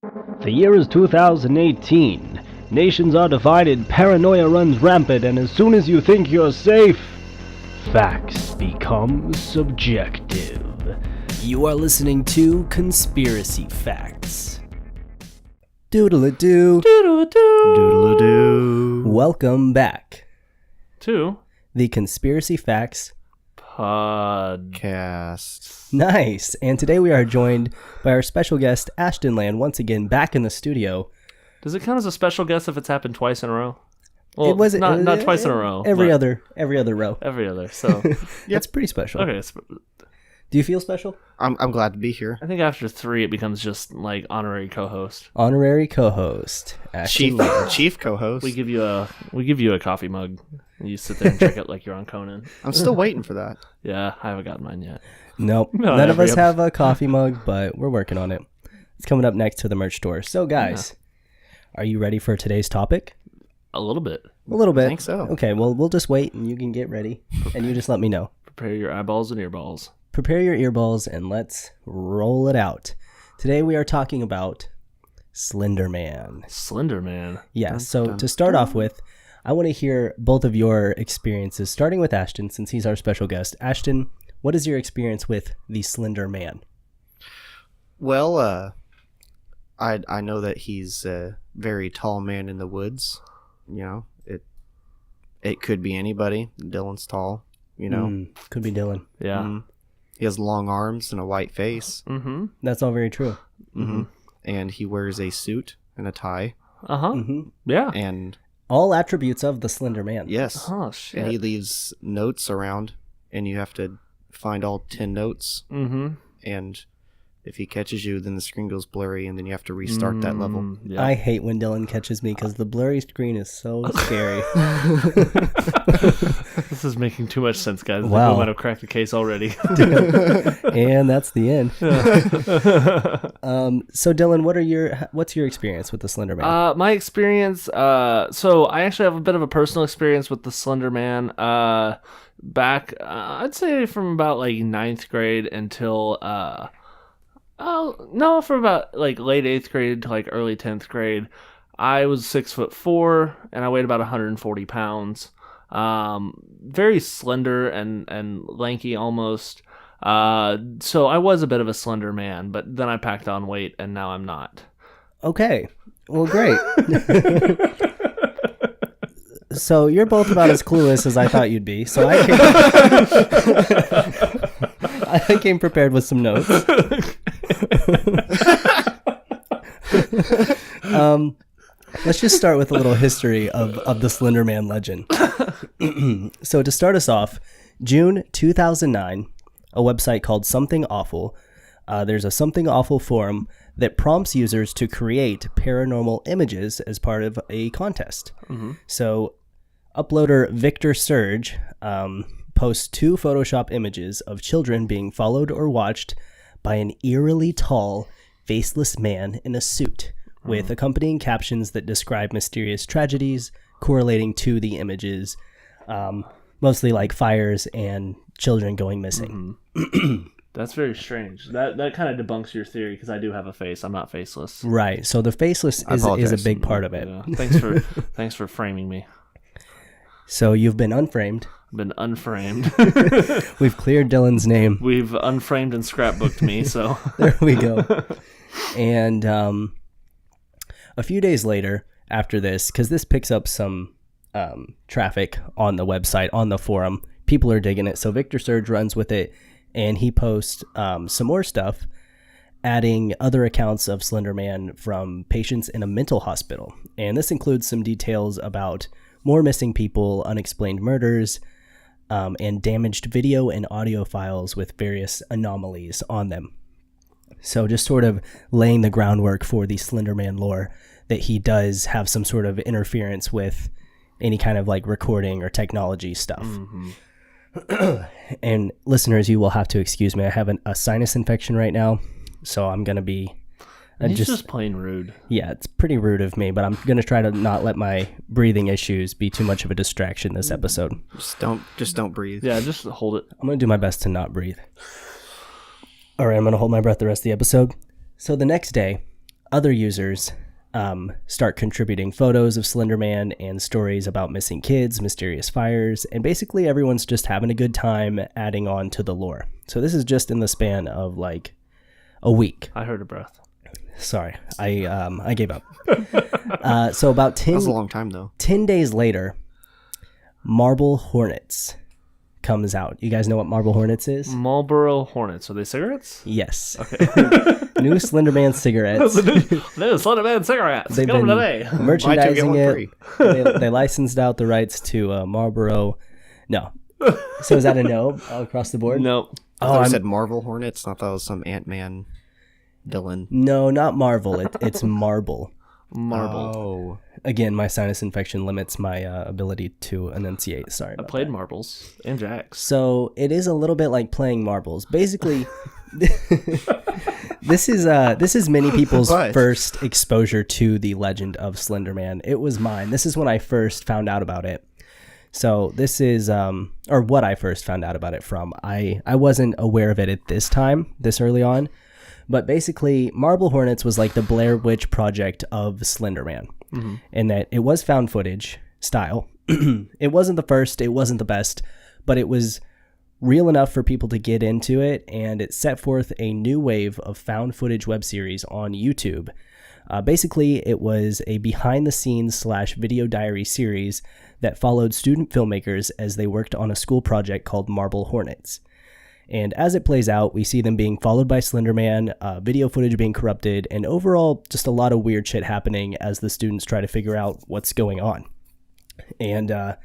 The year is 2018. Nations are divided, paranoia runs rampant, and as soon as you think you're safe, facts become subjective. You are listening to Conspiracy Facts. Doodle-a-doo. Doodle-a-doo. Doodle-a-doo. Welcome back To the Conspiracy Facts Cast. Nice. And today we are joined by our special guest, Ashton once again back in the studio. Does it count as a special guest if it's happened twice in a row? Well, It wasn't not twice in a row. Every but other row. Every other. So That's pretty special. okay. Do you feel special? I'm glad to be here. I think after 3, it becomes just like honorary co-host. Honorary co-host, Ashton. Chief co-host. We give you a coffee mug. And you sit there and check it like you're on Conan. I'm still waiting for that. Yeah, I haven't gotten mine yet. Nope. No, None of every us have a coffee mug, but we're working on it. It's coming up next to the merch store. So, guys, Are you ready for today's topic? A little bit. A little bit. I think so. Okay, well, we'll just wait and you can get ready. And you just let me know. Prepare your eyeballs and earballs. Prepare your earballs and let's roll it out. Today we are talking about Slenderman. Slenderman. Yeah, so to start off with, I want to hear both of your experiences, starting with Ashton, since he's our special guest. Ashton, what is your experience with the Slender Man? Well, I know that he's a very tall man in the woods. You know, it could be anybody. Dylan's tall. You know, Could be Dylan. Yeah. He has long arms and a white face. Mm-hmm. That's all very true. And he wears a suit and a tie. Uh-huh. Mm-hmm. Yeah. And All attributes of the Slender Man. yes, Oh, shit. and he leaves notes around, and you have to find all 10 notes. Mm-hmm. And if he catches you, then the screen goes blurry, and then you have to restart that level. Yeah. I hate when Dylan catches me because the blurry screen is so scary. This is making too much sense, guys. Wow. We might have cracked the case already. And that's the end. So Dylan, what's your experience with the Slender Man? My experience, so I actually have a bit of a personal experience with the Slender Man. Back, I'd say from about like 9th grade until, from about like late 8th grade to like early 10th grade. I was 6'4" and I weighed about 140 pounds. Very slender and lanky almost. So I was a bit of a slender man, but then I packed on weight and now I'm not. Okay. Well, great. So you're both about as clueless as I thought you'd be. So I came prepared with some notes. Let's just start with a little history of the Slender Man legend. So to start us off, June 2009, a website called Something Awful. There's a Something Awful forum that prompts users to create paranormal images as part of a contest. So uploader Victor Surge posts 2 Photoshop images of children being followed or watched by an eerily tall, faceless man in a suit with accompanying captions that describe mysterious tragedies correlating to the images, mostly like fires and children going missing. That's very strange. That kind of debunks your theory because I do have a face. I'm not faceless. Right. So the faceless is a apologize. big part of it. Yeah. Thanks for framing me. So you've been unframed. I've been unframed. We've cleared Dylan's name. We've unframed and scrapbooked me. So There we go. And a few days later after this, because this picks up some traffic on the website, on the forum, people are digging it. So Victor Surge runs with it, and he posts some more stuff, adding other accounts of Slender Man from patients in a mental hospital. And this includes some details about more missing people, unexplained murders, and damaged video and audio files with various anomalies on them. So just sort of laying the groundwork for the Slenderman lore, that he does have some sort of interference with any kind of like recording or technology stuff. And listeners, you will have to excuse me. I have a sinus infection right now, so I'm going to be... he's just plain rude. Yeah, it's pretty rude of me, but I'm going to try to not let my breathing issues be too much of a distraction this episode. Just don't breathe. Yeah, just hold it. I'm going to do my best to not breathe. All right, I'm going to hold my breath the rest of the episode. So the next day, other users start contributing photos of Slenderman and stories about missing kids, mysterious fires, and basically everyone's just having a good time adding on to the lore. So this is just in the span of like a week. I heard a breath. Sorry, I gave up. So about 10, That was a long time, though. 10 days later, Marble Hornets comes out. You guys know what Marble Hornets is? Marlboro Hornets. Are they cigarettes? Yes. Okay. New Slenderman cigarettes. No, Slenderman cigarettes. They've Get them been today. Buy two, get merchandising one it. free. They licensed out the rights to Marlboro. No. So is that a no all across the board? Nope. I thought you said Marvel Hornets. I thought it was some Ant-Man villain. No, not Marvel. It's Marble. Marble. Oh. Again, my sinus infection limits my ability to enunciate. Sorry I about played that. marbles and jacks. So it is a little bit like playing marbles. Basically, this is many people's But- first exposure to the legend of Slenderman. It was mine. This is when I first found out about it. So this is or what I first found out about it from. I wasn't aware of it at this time, this early on. But basically, Marble Hornets was like the Blair Witch Project of Slenderman, in that it was found footage style. It wasn't the first, it wasn't the best, but it was real enough for people to get into it, and it set forth a new wave of found footage web series on YouTube. Basically, it was a behind-the-scenes / video diary series that followed student filmmakers as they worked on a school project called Marble Hornets. And as it plays out, we see them being followed by Slenderman, video footage being corrupted, and overall just a lot of weird shit happening as the students try to figure out what's going on. And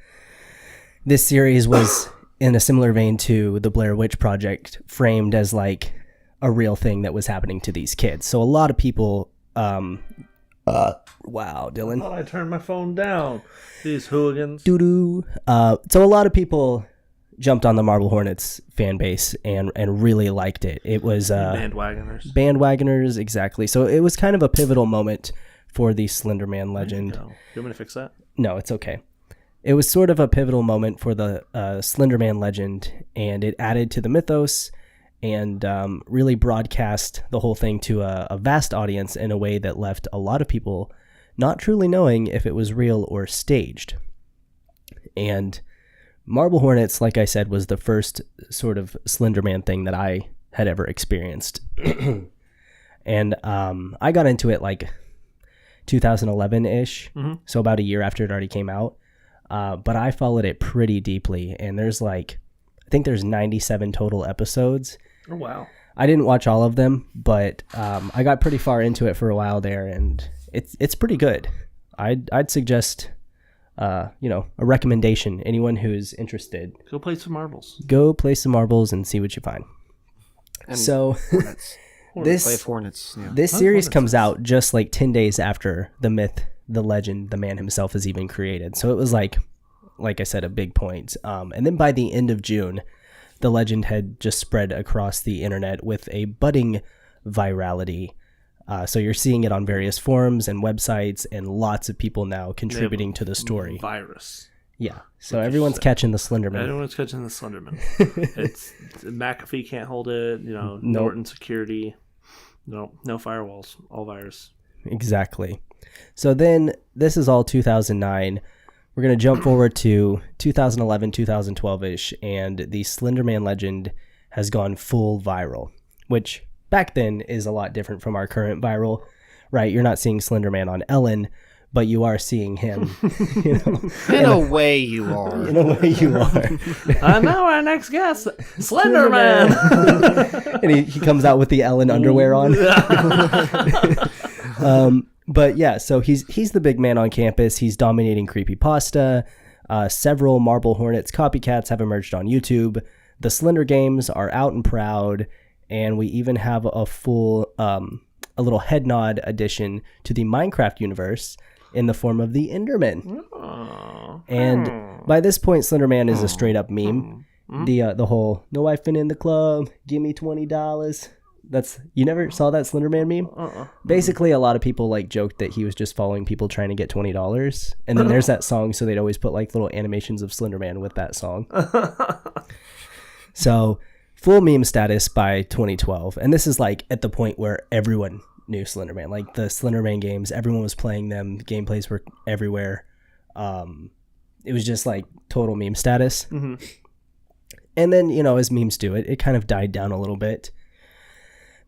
this series was in a similar vein to the Blair Witch Project, framed as like a real thing that was happening to these kids. So a lot of people... wow, Dylan. I turned my phone down. These hooligans. Doo-doo. So a lot of people jumped on the Marble Hornets fan base and really liked it. It was bandwagoners, exactly. So it was kind of a pivotal moment for the Slenderman legend. You want me to fix that? No, it's okay. It was sort of a pivotal moment for the Slenderman legend, and it added to the mythos and really broadcast the whole thing to a vast audience in a way that left a lot of people not truly knowing if it was real or staged. And Marble Hornets, like I said, was the first sort of Slenderman thing that I had ever experienced. And I got into it like 2011-ish, so about a year after it already came out. But I followed it pretty deeply, and I think there's 97 total episodes. Oh, wow. I didn't watch all of them, but I got pretty far into it for a while there, and it's pretty good. I'd suggest... a recommendation. Anyone who's interested, Go play some marbles. go play some marbles and see what you find. And So Hornets. Play this Hornets. Yeah. this series comes out just like 10 days after the myth, the legend, the man himself is even created. So it was like I said, a big point. And then by the end of June, the legend had just spread across the internet with a budding virality. So you're seeing it on various forums and websites, and lots of people now contributing to the story. Virus. Yeah. So everyone's catching the Slenderman. Everyone's catching the Slenderman. It's McAfee can't hold it. Norton Security. No firewalls. All virus. Exactly. So then this is all 2009. We're going to jump forward to 2011, 2012-ish, and the Slenderman legend has gone full viral, which back then is a lot different from our current viral, right? You're not seeing Slenderman on Ellen, but you are seeing him, In a way, you are. in a way you are. Now our next guest, Slenderman. And he comes out with the Ellen underwear on. But yeah, so he's the big man on campus. He's dominating creepypasta. Several Marble Hornets copycats have emerged on YouTube. The Slender games are out and proud. And we even have a full, a little head nod addition to the Minecraft universe in the form of the Enderman. And by this point, Slenderman is a straight up meme. The whole "no wife in the club, give me $20." You never saw that Slenderman meme? Basically, a lot of people like joked that he was just following people trying to get $20. And then there's that song, so they'd always put like little animations of Slenderman with that song. So full meme status by 2012. And this is like at the point where everyone new Slenderman. Like the Slenderman games, everyone was playing them. The gameplays were everywhere. It was just like total meme status. Mm-hmm. And then, as memes do, it kind of died down a little bit.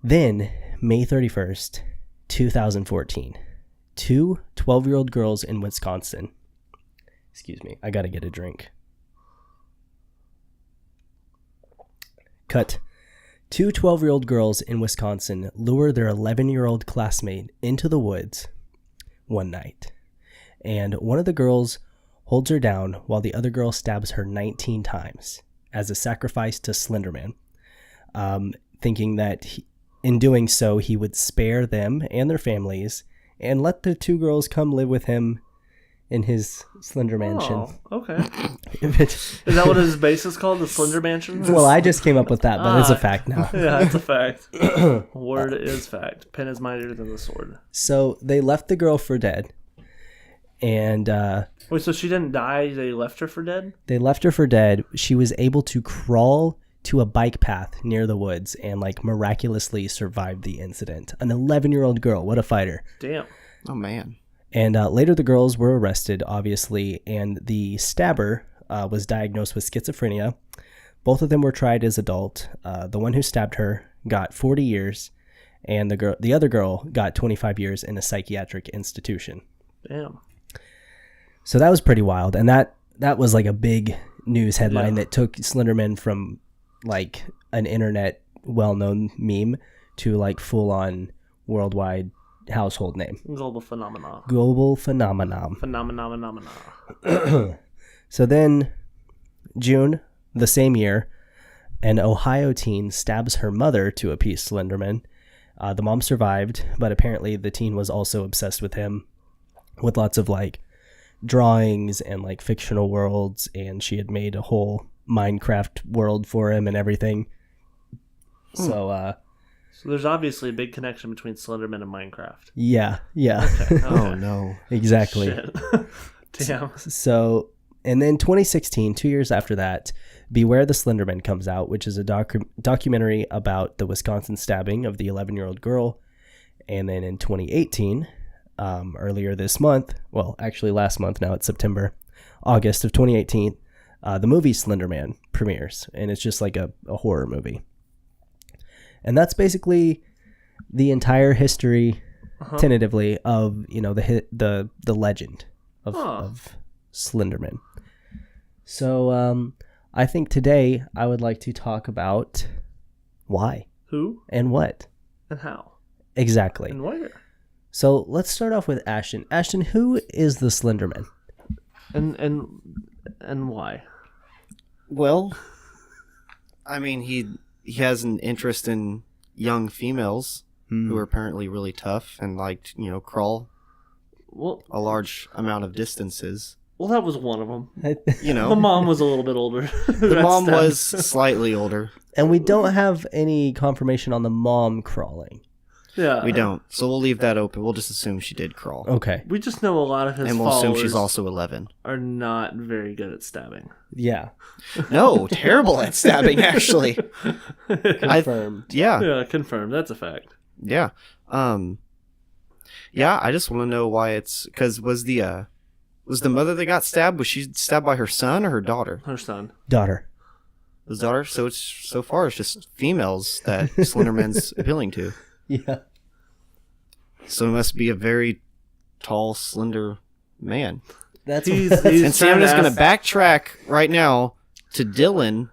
Then, May 31st, 2014, two 12-year-old girls in Wisconsin. Excuse me, I gotta get a drink. Cut. Two 12-year-old girls in Wisconsin lure their 11-year-old classmate into the woods one night. And one of the girls holds her down while the other girl stabs her 19 times as a sacrifice to Slenderman, thinking that in doing so, he would spare them and their families and let the two girls come live with him in his Slender Mansion. Oh, okay. Is that what his base is called? The Slender Mansion? Well, I just came up with that, but it's a fact now. Yeah, it's a fact. Word is fact. Pen is mightier than the sword. So they left the girl for dead. And wait, so she didn't die? They left her for dead? They left her for dead. She was able to crawl to a bike path near the woods and miraculously survived the incident. An 11-year-old girl. What a fighter. Damn. Oh, man. And later the girls were arrested, obviously, and the stabber was diagnosed with schizophrenia. Both of them were tried as adult. The one who stabbed her got 40 years, and the other girl got 25 years in a psychiatric institution. Damn. So that was pretty wild, and that was like a big news headline that took Slenderman from like an internet well-known meme to like full-on worldwide household name. Global phenomenon. Phenomenon. So then, June, the same year, an Ohio teen stabs her mother to appease Slenderman. The mom survived, but apparently the teen was also obsessed with him, with lots of like drawings and like fictional worlds, and she had made a whole Minecraft world for him and everything. So there's obviously a big connection between Slenderman and Minecraft. Yeah. Okay. Oh, no. Exactly. Shit. Damn. So, and then 2016, 2 years after that, Beware the Slenderman comes out, which is a documentary about the Wisconsin stabbing of the 11-year-old girl. And then in 2018, earlier this month, well, actually last month, now it's August of 2018, the movie Slenderman premieres, and it's just like a horror movie. And that's basically the entire history, tentatively, of the legend of Slenderman. So I think today I would like to talk about why, who, and what, and how, exactly, and where. So let's start off with Ashton. Ashton, who is the Slenderman? And why? Well, I mean, he has an interest in young females who are apparently really tough and crawl a large amount of distances. Well, that was one of them. The mom was a little bit older. The mom was slightly older. And we don't have any confirmation on the mom crawling. Yeah. We don't. So we'll leave that open. We'll just assume she did crawl. Okay. We just know a lot of his and we'll followers assume she's also 11. Are not very good at stabbing. Yeah. No, terrible at stabbing, actually. Confirmed. Yeah, confirmed. That's a fact. Yeah. Yeah, I just want to know why it's... Because was the mother that got stabbed, was she stabbed by her son or her daughter? Her son. Daughter. His daughter? So far it's just females that Slenderman's appealing to. Yeah. So it must be a very tall, slender man. That's and Sam's going to backtrack right now to Dylan.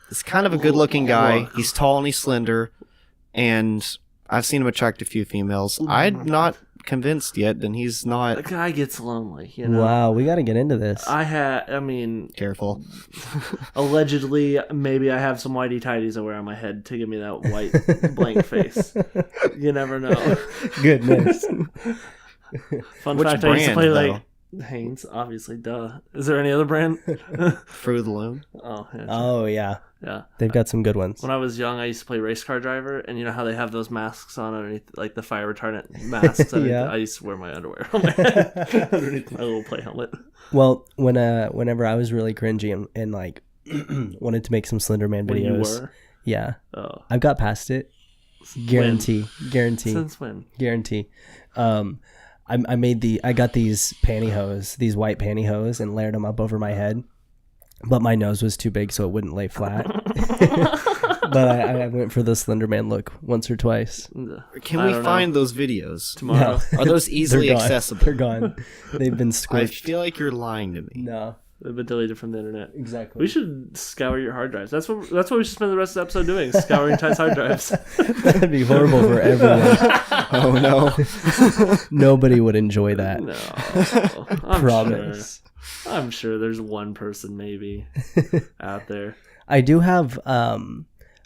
He's kind of a good-looking guy. He's tall and he's slender, and I've seen him attract a few females. I'm not convinced yet, and he's not. The guy gets lonely, Wow, we got to get into this. Careful. Allegedly, maybe I have some whitey tighties I wear on my head to give me that white blank face. You never know. Goodness. Fun Which fact, I used to play brand, Hanes, obviously, duh. Is there any other brand? Fruit of the Loom. Oh, yeah. Oh, yeah. Yeah. They've got some good ones. When I was young, I used to play race car driver, and you know how they have those masks on underneath, like the fire retardant masks? Yeah. I used to wear my underwear on my head underneath my little play helmet. Well, whenever I was really cringy and like wanted to make some Slenderman videos. When you were? Yeah. Oh. I've got past it. Guarantee. Since when? Guarantee. I got these pantyhose, these white pantyhose, and layered them up over my head, but my nose was too big, so it wouldn't lay flat. But I went for the Slenderman look once or twice. Can we find those videos Tomorrow? Are those easily accessible? They're gone. They've been I squished. feel like you're lying to me. No, They've been deleted from the internet. exactly. We should scour your hard drives. That's what we should spend the rest of the episode doing, scouring Ty's hard drives. That'd be horrible for everyone. Oh no. Nobody would enjoy that. No. Promise. I'm sure there's one person maybe out there. I do have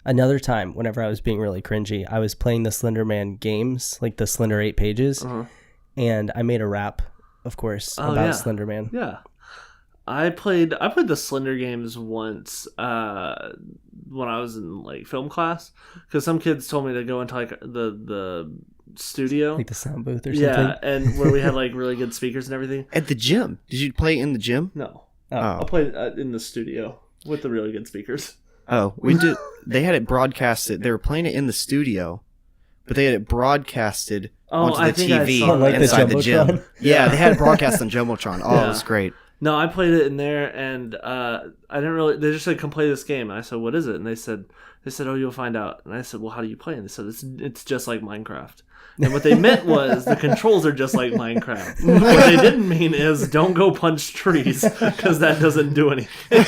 another time whenever I was being really cringy, I was playing the Slenderman games, like the Slender 8 pages, and I made a rap, of course, about Slenderman. Yeah. I played the Slender games once when I was in like film class, because some kids told me to go into like the studio, Like the sound booth or something. yeah, and where we had like really good speakers and everything. At the gym. Did you play in the gym? No, Oh. I'll play in the studio with the really good speakers. Oh, we did. They had it broadcasted. They were playing it in the studio, but they had it broadcasted onto I the think I TV saw that. Like the inside the gym. Jumbotron? Yeah, they had it broadcast on Jumbotron. Oh, Yeah. it was great. No, I played it in there, and I didn't really. They just said, "Come play this game." And I said, "What is it?" And they said, "Oh, you'll find out." And I said, "Well, how do you play?" And they said, "It's just like Minecraft." And what they meant was the controls are just like Minecraft. What they didn't mean is don't go punch trees, because that doesn't do anything.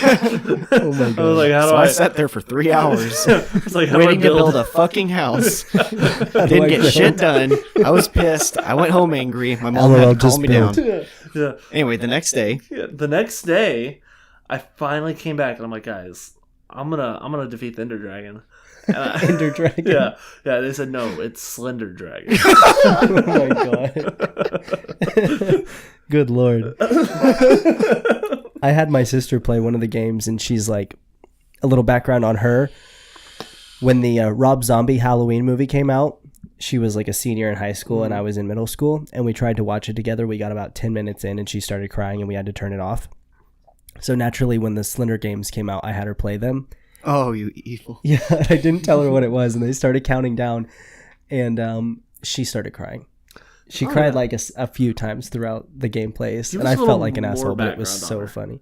Oh my god. I was like, "How do So I I?" sat there for 3 hours I was like, "How do I waiting to build?" build a fucking house. do Didn't I get build? shit done. I was pissed. I went home angry. My mom LOL, had to calm just me build. down. Yeah. Anyway, the next day, The next day, I finally came back, and I'm like, "Guys, I'm gonna defeat the Ender Dragon." And Ender Dragon. Yeah. They said no, it's Slender Dragon. Oh my god. Good lord. I had my sister play one of the games, and she's like, a little background on her. When the Rob Zombie Halloween movie came out, she was like a senior in high school, and I was in middle school, and we tried to watch it together. We got about 10 minutes in, and she started crying, and we had to turn it off. So naturally, when the Slender games came out, I had her play them. oh, you evil. Yeah, I didn't tell her what it was, and they started counting down, and she started crying. She cried like a few times throughout the gameplays, Give and us I a felt little like an more asshole, but it was background so on her. funny.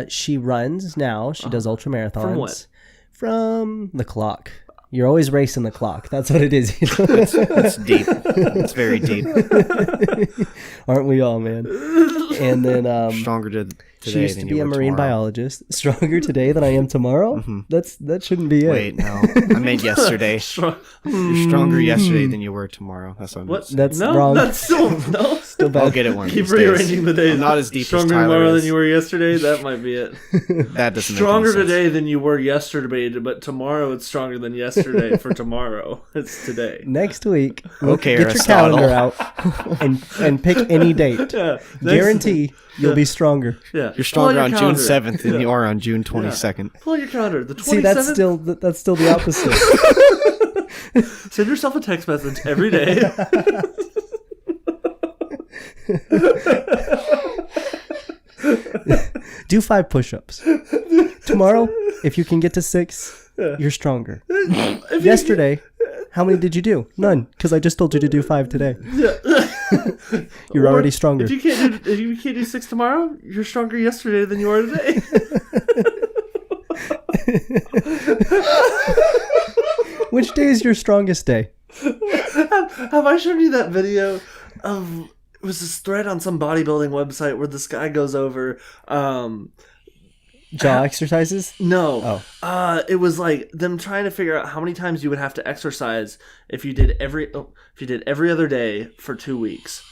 She runs now. She does ultra marathons. From what? From the clock. You're always racing the clock. That's what it is. It's deep. It's very deep. Aren't we all, man? And then Stronger today she used to than be you a were marine tomorrow. biologist. Stronger today than I am tomorrow? That shouldn't be it. Wait, no. I meant yesterday. You're stronger yesterday than you were tomorrow. That's what I meant. What? That's no, wrong. That's still no. Still bad. I'll get it one of Keep these days. rearranging the days. I'm not as deep Stronger as Tyler tomorrow is. than you were yesterday. That might be it. That doesn't Stronger make any sense. today than you were yesterday, but tomorrow it's stronger than yesterday. For tomorrow, it's today. Next week, Okay, get your Aristotle. calendar out and pick any date. Yeah, Guarantee you'll be stronger. Yeah, You're stronger on Pull June out your calendar. 7th than you are on June 22nd. Pull out your calendar. The 27th. See, that's still the opposite. Send yourself a text message every day. Do 5 push-ups. Tomorrow, if you can get to 6, you're stronger. Yesterday, how many did you do? None, because I just told you to do 5 today. You're Or already stronger. If you can't do 6 tomorrow, you're stronger yesterday than you are today. Which day is your strongest day? Have I shown you that video of it was this thread on some bodybuilding website where this guy goes over Jaw exercises? no. Oh. It was like them trying to figure out how many times you would have to exercise if you did every other day for 2 weeks.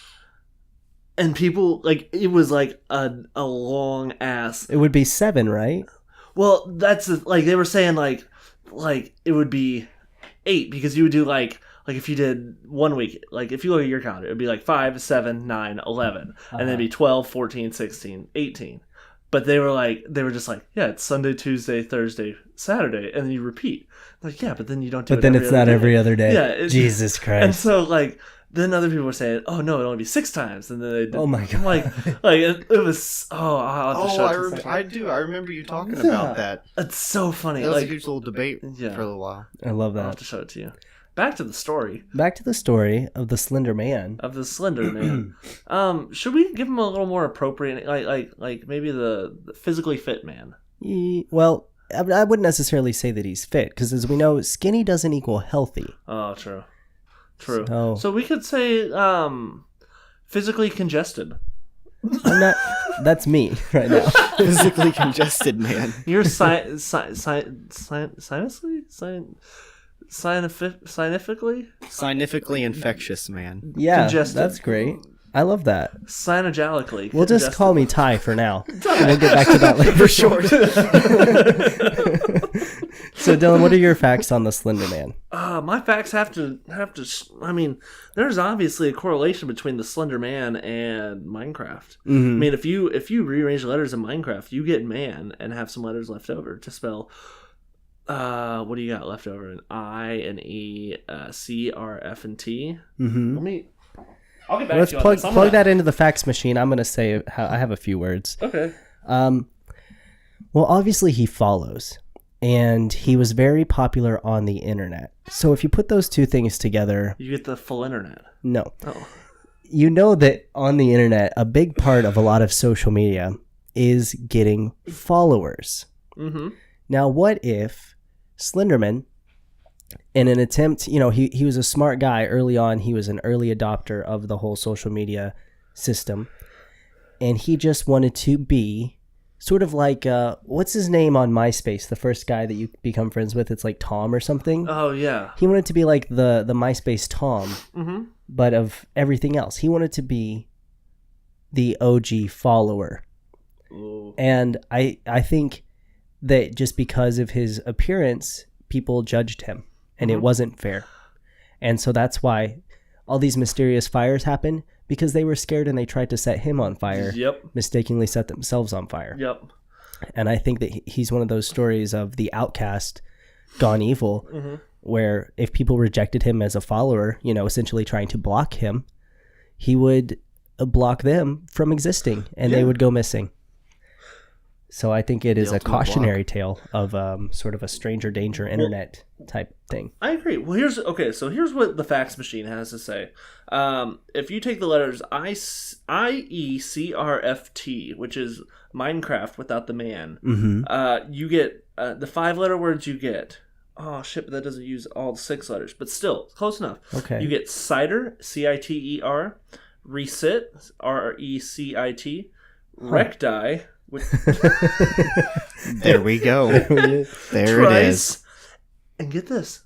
And people like it was like a long ass. It would be 7, right? Well, that's like they were saying like it would be 8 because you would do like if you did 1 week, like if you look at your calendar, it would be like 5, 7, 9, 11, and then it'd be 12, 14, 16, 18. But they were just like, yeah, it's Sunday, Tuesday, Thursday, Saturday, and then you repeat. Like, yeah, but then you don't do it. But then it's not every other day. Yeah, Jesus Christ. And so like then other people were saying, oh no, it'll only be 6 times, and then they did, Oh my God. like it was I'll have to show it to you. I do. I remember you talking about that. It's so funny. That was Like a huge little debate Yeah. for a little while. I love I'll have that. to show it to you. back to the story. Back to the story of the Slender Man. Of the Slender Man. Should we give him a little more appropriate, like maybe the physically fit man? Well, I wouldn't necessarily say that he's fit, because as we know, skinny doesn't equal healthy. Oh, true. So we could say physically congested. I'm not. That's me right now. Physically congested man. You're scientifically infectious man. Yeah, congested. that's great. I love that. Cyanogelically. We'll just call me Ty for now. We'll get back to that later. For short. So, Dylan, what are your facts on the Slender Man? My facts have to. I mean, there's obviously a correlation between the Slender Man and Minecraft. I mean, if you rearrange letters in Minecraft, you get man and have some letters left over to spell. What do you got left over? An I, an E, C, R, F, and T. I'll get back Let's to you on this. plug that into the fax machine. I'm going to say I have a few words. Okay. Well, obviously he follows, and he was very popular on the internet. So if you put those two things together, You get the full internet. no. Oh. You know that on the internet, a big part of a lot of social media is getting followers. Mm-hmm. Now, what if Slenderman, in an attempt, he was a smart guy early on. He was an early adopter of the whole social media system. And he just wanted to be sort of like, what's his name on MySpace? The first guy that you become friends with, it's like Tom or something. Oh, yeah. He wanted to be like the MySpace Tom, Mm-hmm. but of everything else. He wanted to be the OG follower. Ooh. And I think that just because of his appearance, people judged him, and it wasn't fair. And so that's why all these mysterious fires happen, because they were scared and they tried to set him on fire, mistakenly set themselves on fire. Yep. And I think that he's one of those stories of the outcast gone evil, where if people rejected him as a follower, essentially trying to block him, he would block them from existing, and they would go missing. So I think it is a cautionary tale of sort of a stranger danger internet type thing. I agree. Well, here's what the fax machine has to say. If you take the letters IECRFT, which is Minecraft without the man, you get the 5-letter words you get. Oh shit! But that doesn't use all the 6 letters. But still, close enough. Okay. You get cider, CITER, recit, RECIT, recti. There we go. There it is. And get this,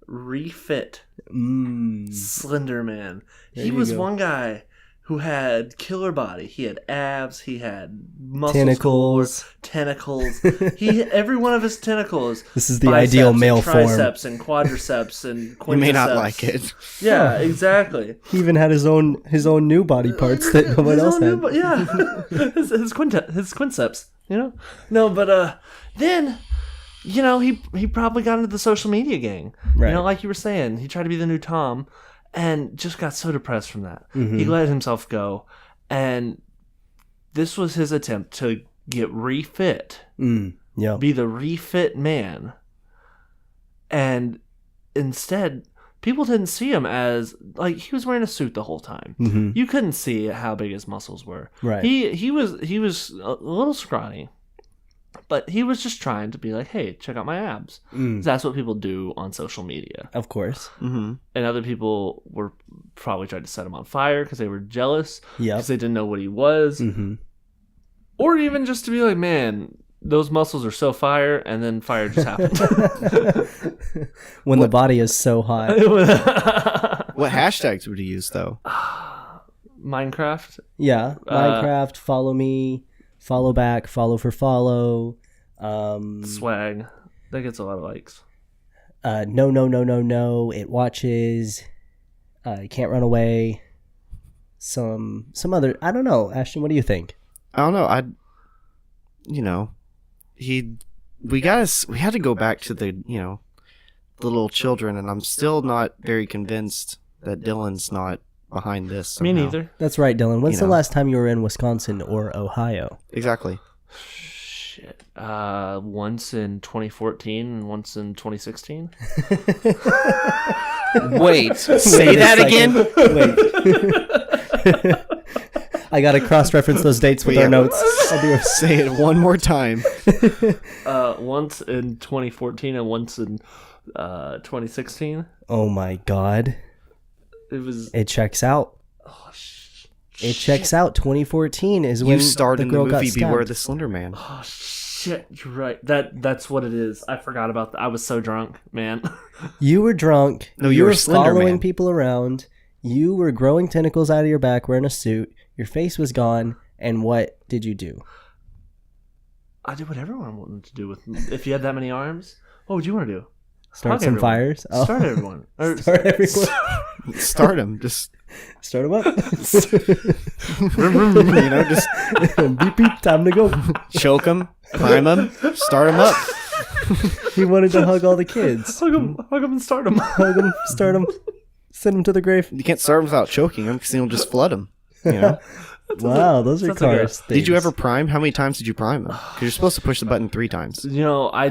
refit. Slender Man. There He you was go. one guy who had killer body. He had abs. He had muscles, tentacles. Every one of his tentacles. This is the ideal male form. Triceps and quadriceps and quintuceps. You may not like it. Yeah, exactly. He even had his own new body parts that no one else had. His quinceps. No, but then. He probably got into the social media gang. Right. Like you were saying, he tried to be the new Tom and just got so depressed from that. He let himself go. And this was his attempt to get refit. Be the refit man. And instead, people didn't see him as, like, he was wearing a suit the whole time. You couldn't see how big his muscles were. Right. He was a little scrawny. But he was just trying to be like, hey, check out my abs. That's what people do on social media. Of course. And other people were probably trying to set him on fire because they were jealous. Because they didn't know what he was. Or even just to be like, man, those muscles are so fire, and then fire just happened. When the body is so hot. What hashtags would he use, though? Minecraft? Yeah. Minecraft, follow me. Follow back, follow for follow. Swag. That gets a lot of likes. No. It watches. Can't run away. Some other. I don't know. Ashton, what do you think? I don't know. We had to go back to the little children, and I'm still not very convinced that Dylan's not behind this somehow. Me neither. That's right, Dylan. When's the last time you were in Wisconsin or Ohio? Exactly. Shit. Once in 2014 and once in 2016. Wait, say that again? Wait. I gotta cross-reference those dates with our notes. I'll be Say it one more time. Once in 2014 and once in 2016. Oh my god. It checks out. Oh, It checks out. 2014 is when You starred the in the girl got movie Beware stabbed. the Slender Man. Oh shit, you're right. That's what it is. I forgot about that. I was so drunk, man. You were drunk. No, you were Slender following Man. people around. You were growing tentacles out of your back wearing a suit. Your face was gone. And what did you do? I did what everyone wanted to do with. If you had that many arms, what would you want to do? Start Hug some everyone. fires? Oh. Start everyone. Or Start everyone. Start him. Just, Start them up. just Beep beep. Time to go. choke him, prime him, start him up. He wanted to hug all the kids. hug him and start him. Hug them. Start them. Send them to the grave. You can't start him without choking him because he'll just flood him. You know? Wow, those are sounds like a- cars. Did you ever prime? How many times did you prime him? Because you're supposed to push the button 3 times. You know, I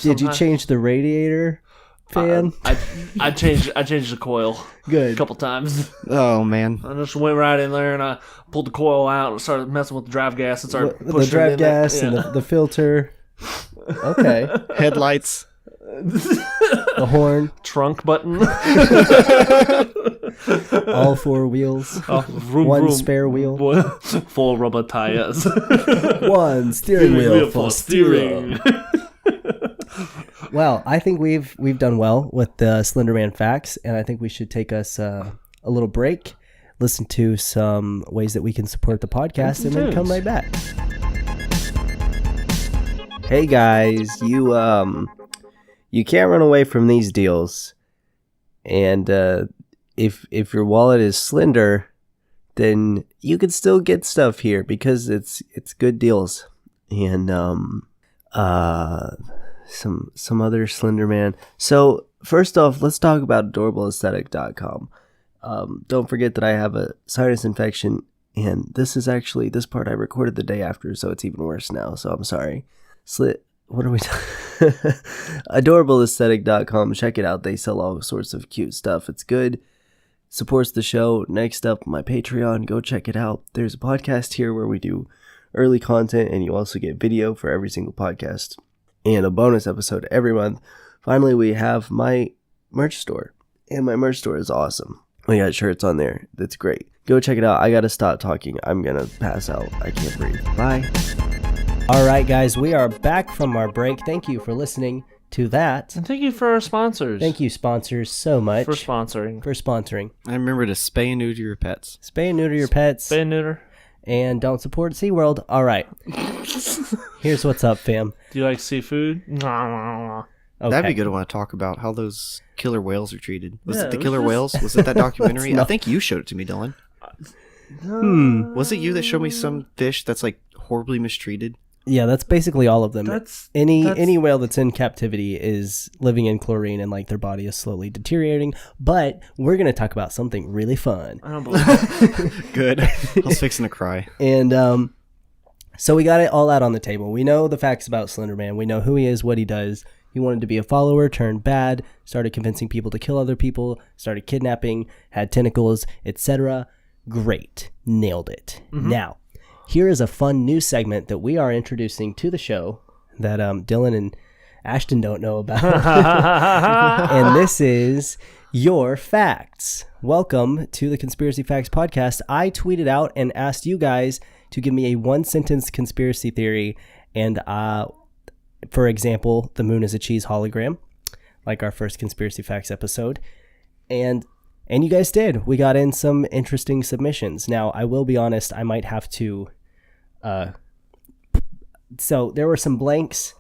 Did you change the radiator fan? I changed the coil a Good. couple times. Oh, man. I just went right in there and I pulled the coil out and started messing with the drive gas and started The pushing it drive in there. gas and Yeah. the filter. Okay. Headlights. The horn. Trunk button. All 4 wheels. Vroom, One vroom. spare wheel. 4 rubber tires. One steering wheel for steering. steering. Well, I think we've done well with the Slenderman facts, and I think we should take us a little break, listen to some ways that we can support the podcast, and then come right back. Hey guys, you can't run away from these deals, and if your wallet is slender, then you can still get stuff here because it's good deals, and some other Slenderman. So first off, let's talk about adorableaesthetic.com. Don't forget that I have a sinus infection, and this part I recorded the day after, so it's even worse now, so I'm sorry. What are we talking? adorableaesthetic.com. Check it out. They sell all sorts of cute stuff. It's good. Supports the show. Next up, my Patreon. Go check it out. There's a podcast here where we do early content, and you also get video for every single podcast and a bonus episode every month. Finally, we have my merch store, and my merch store is awesome. We got shirts on there. That's great. Go check it out. I gotta stop talking. I'm gonna pass out. I can't breathe. Bye. All right, guys, we are back from our break. Thank you for listening to that. And thank you for our sponsors. Thank you, sponsors, so much for sponsoring. I remember to spay and neuter your pets. Spay and neuter your pets. Spay and neuter. And don't support SeaWorld. All right. Here's what's up, fam. Do you like seafood? Okay. That'd be good. I want to talk about how those killer whales are treated. Was Yeah, it the it was killer just- whales? Was it that documentary? Let's I think you showed it to me, Dylan. Was it you that showed me some fish that's like horribly mistreated? Yeah, that's basically all of them. That's Any whale that's in captivity is living in chlorine and like their body is slowly deteriorating. But we're gonna talk about something really fun. I don't believe it. Good. I was fixing to cry. And so we got it all out on the table. We know the facts about Slenderman. We know who he is, what he does. He wanted to be a follower, turned bad, started convincing people to kill other people, started kidnapping, had tentacles, etc. Great. Nailed it. Now, here is a fun new segment that we are introducing to the show that Dylan and Ashton don't know about. And this is Your Facts. Welcome to the Conspiracy Facts Podcast. I tweeted out and asked you guys to give me a 1-sentence conspiracy theory. And for example, the moon is a cheese hologram, like our first Conspiracy Facts episode. And you guys did. We got in some interesting submissions. Now, I will be honest, I might have to... So there were some blanks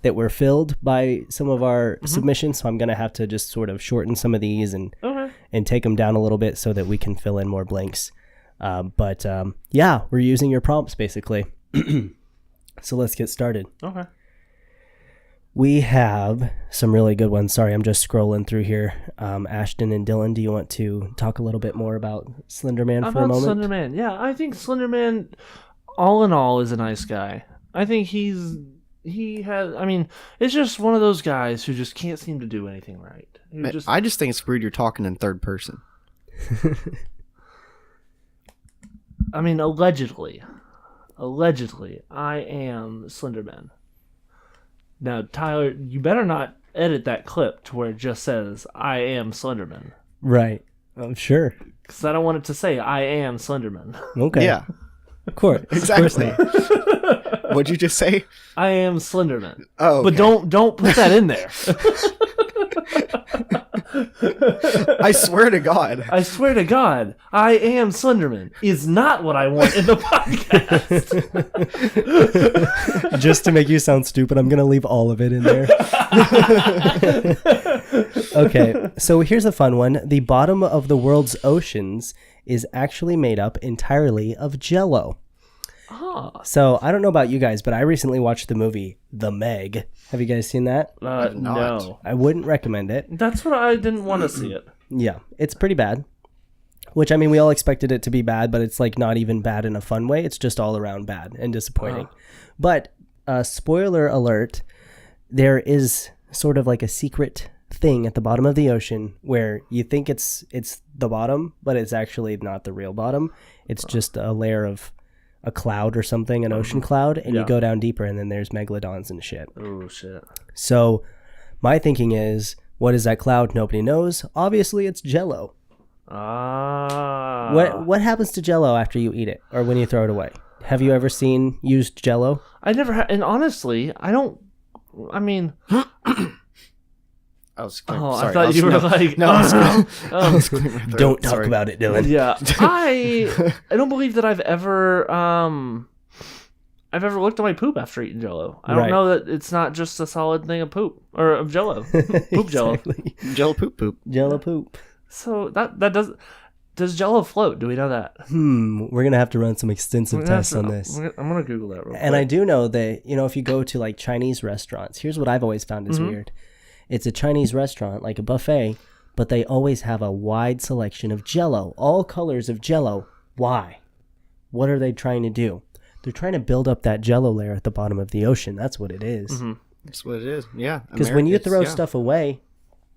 that were filled by some of our submissions, so I'm going to have to just sort of shorten some of these and take them down a little bit so that we can fill in more blanks. But yeah, we're using your prompts, basically. So let's get started. Okay. We have some really good ones. Sorry, I'm just scrolling through here. Ashton and Dylan, do you want to talk a little bit more about Slenderman for a moment? Slenderman. Yeah, I think Slenderman, all in all, is a nice guy. I think he has. I mean, it's just one of those guys who just can't seem to do anything right. I just think it's weird you're talking in third person. I mean, allegedly, I am Slenderman. Now, Tyler, you better not edit that clip to where it just says, I am Slenderman. Right. I'm sure. Because I don't want it to say, I am Slenderman. Okay. Yeah. Of course. Exactly. Of course not. What'd you just say? I am Slenderman. Oh, okay. But don't put that in there. I swear to God. I swear to God, I am Slenderman is not what I want in the podcast. Just to make you sound stupid, I'm going to leave all of it in there. Okay, so here's a fun one. The bottom of the world's oceans is actually made up entirely of Jello. So I don't know about you guys, but I recently watched the movie The Meg. Have you guys seen that? No. I wouldn't recommend it. That's what I didn't want to see it. Yeah, it's pretty bad. Which, I mean, we all expected it to be bad, but it's like not even bad in a fun way. It's just all around bad and disappointing. But, spoiler alert, there is sort of like a secret thing at the bottom of the ocean where you think it's the bottom, but it's actually not the real bottom. It's just a layer of a cloud or something, an ocean cloud, and you go down deeper and then there's megalodons and shit. Oh, shit. So my thinking is, what is that cloud? Nobody knows. Obviously, it's Jello. What happens to Jello after you eat it or when you throw it away? Have you ever seen used Jello? I never had, and honestly, I don't, I mean... I was sorry. I thought you were like... No, I was Don't talk about it, Dylan. Yeah. I don't believe that I've ever looked at my poop after eating Jello. I don't know that it's not just a solid thing of poop or of Jello. Poop Jello. Jello poop. Jello poop. So that does Jello float? Do we know that? We're gonna have to run some extensive tests on this. I'm gonna Google that real quick. And I do know that, you know, if you go to like Chinese restaurants, here's what I've always found is weird. It's a Chinese restaurant, like a buffet, but they always have a wide selection of Jello, all colors of Jello. Why? What are they trying to do? They're trying to build up that Jello layer at the bottom of the ocean. That's what it is. That's what it is. Yeah. Because when you throw stuff away,